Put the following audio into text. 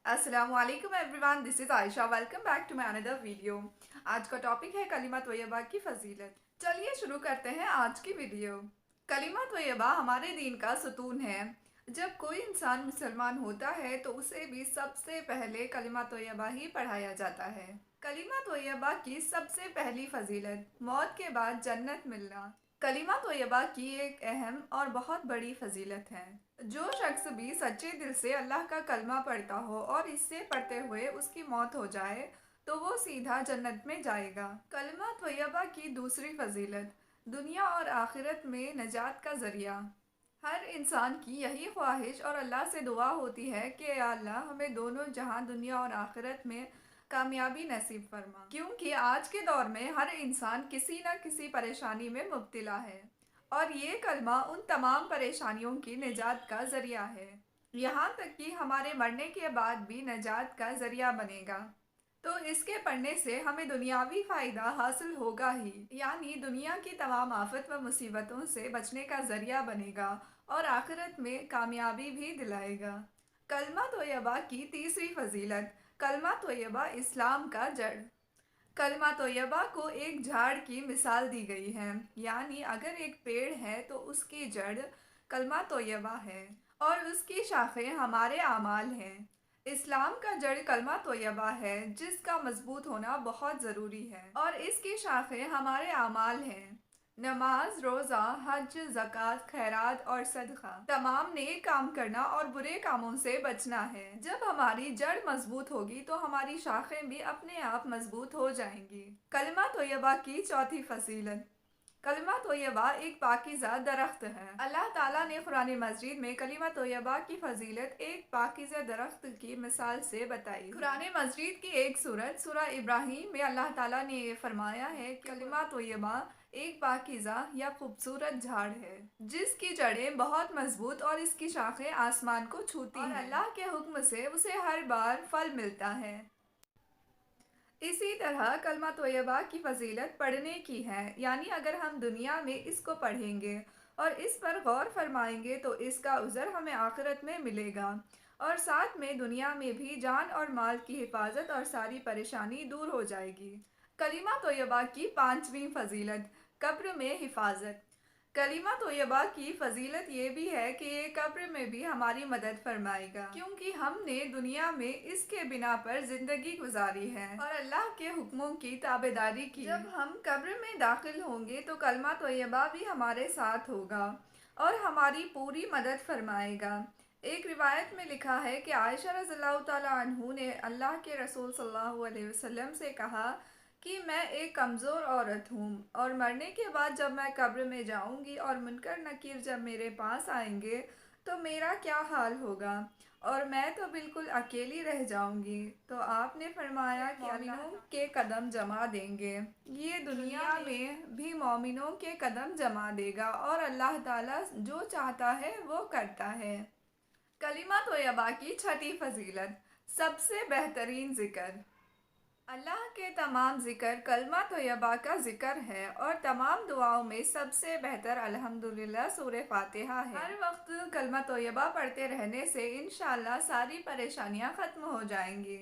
अस्सलाम वालेकुम everyone, this is Ayesha. Welcome back to my another video. आज का टॉपिक है कलिमा तोयबा की फजीलत। चलिए शुरू करते हैं आज की वीडियो। कलिमा तोयबा हमारे दीन का सुतून है। जब कोई इंसान मुसलमान होता है तो उसे भी सबसे पहले कलिमा तोयबा ही पढ़ाया जाता है। कलिमा तोयबा की सबसे पहली फजीलत, मौत के बाद जन्नत मिलना। कलिमा तोयबा की एक अहम और बहुत बड़ी फजीलत है। जो शख्स भी सच्चे दिल से अल्लाह का कलमा पढ़ता हो और इससे पढ़ते हुए उसकी मौत हो जाए तो वो सीधा जन्नत में जाएगा। कलमा तोयबा की दूसरी फजीलत, दुनिया और आखिरत में नजात का ज़रिया। हर इंसान की यही ख्वाहिश और अल्लाह से दुआ होती है कि या अल्लाह हमें दोनों जहां दुनिया और आखिरत में कामयाबी नसीब फरमा, क्योंकि आज के दौर में हर इंसान किसी न किसी परेशानी में मुब्तला है और ये कलमा उन तमाम परेशानियों की निजात का ज़रिया है। यहाँ तक कि हमारे मरने के बाद भी निजात का ज़रिया बनेगा। तो इसके पढ़ने से हमें दुनियावी फ़ायदा हासिल होगा ही, यानी दुनिया की तमाम आफत व मुसीबतों से बचने का ज़रिया बनेगा और आखिरत में कामयाबी भी दिलाएगा। कलमा तोयबा की तीसरी फजीलत, कलमा तोयबा इस्लाम का जड़। कलमा तोयबा को एक झाड़ की मिसाल दी गई है, यानी अगर एक पेड़ है तो उसकी जड़ कलमा तोयबा है और उसकी शाखें हमारे आमाल हैं। इस्लाम का जड़ कलमा तोयबा है, जिसका मजबूत होना बहुत ज़रूरी है, और इसकी शाखें हमारे आमाल हैं। नमाज, रोज़ा, हज, ज़कात, खैरात और सदका, तमाम नेक काम करना और बुरे कामों से बचना है। जब हमारी जड़ मजबूत होगी तो हमारी शाखें भी अपने आप मजबूत हो जाएंगी। कलमा तोयबा की चौथी फजीलत, कलिमा तोयबा एक पाकीज़ा दरख्त है। अल्लाह ताला ने कुरान मजीद में कलिमा तोयबा की फजीलत एक पाकीज़ा दरख्त की मिसाल से बताई। कुरान मजीद की एक सूरत सूरह इब्राहीम में अल्लाह ताला ने ये फरमाया है कि कलिमा तोयबा एक पाकीज़ा या खूबसूरत झाड़ है जिसकी जड़ें बहुत मजबूत और इसकी शाखें आसमान को छूती हैं और अल्लाह के हुक्म से उसे हर बार फल मिलता है। इसी तरह कलमा तोयबा की फजीलत पढ़ने की है, यानी अगर हम दुनिया में इसको पढ़ेंगे और इस पर गौर फरमाएंगे तो इसका उज़र हमें आखिरत में मिलेगा और साथ में दुनिया में भी जान और माल की हिफाजत और सारी परेशानी दूर हो जाएगी। कलिमा तोयबा की पांचवी फजीलत, कब्र में हिफाजत। कलिमा तोयबा की फजीलत ये भी है कि ये कब्र में भी हमारी मदद फरमाएगा, क्योंकि हमने दुनिया में इसके बिना पर ज़िंदगी गुजारी है और अल्लाह के हुक्मों की ताबेदारी की। जब हम कब्र में दाखिल होंगे तो कलिमा तोयबा भी हमारे साथ होगा और हमारी पूरी मदद फरमाएगा। एक रिवायत में लिखा है कि आयशा रज़ियल्लाहु ताला अन्हु ने अल्लाह के रसूल सल्लल्लाहु अलैहि वसल्लम से कहा कि मैं एक कमज़ोर औरत हूँ और मरने के बाद जब मैं कब्र में जाऊँगी और मुनकर नकीर जब मेरे पास आएंगे तो मेरा क्या हाल होगा और मैं तो बिल्कुल अकेली रह जाऊँगी। तो आपने फरमाया कि मोमिनों के कदम जमा देंगे, ये दुनिया में भी मोमिनों के कदम जमा देगा और अल्लाह ताला जो चाहता है वो करता है। कलिमा तोयबा की छठी फजीलत, सबसे बेहतरीन ज़िक्र। अल्लाह के तमाम ज़िक्र कलमा तोयबा का ज़िक्र है और तमाम दुआओं में सबसे बेहतर अल्हम्दुलिल्लाह सूरह फातिहा है। हर वक्त कलमा तोयबा पढ़ते रहने से इंशाअल्लाह सारी परेशानियां ख़त्म हो जाएंगी।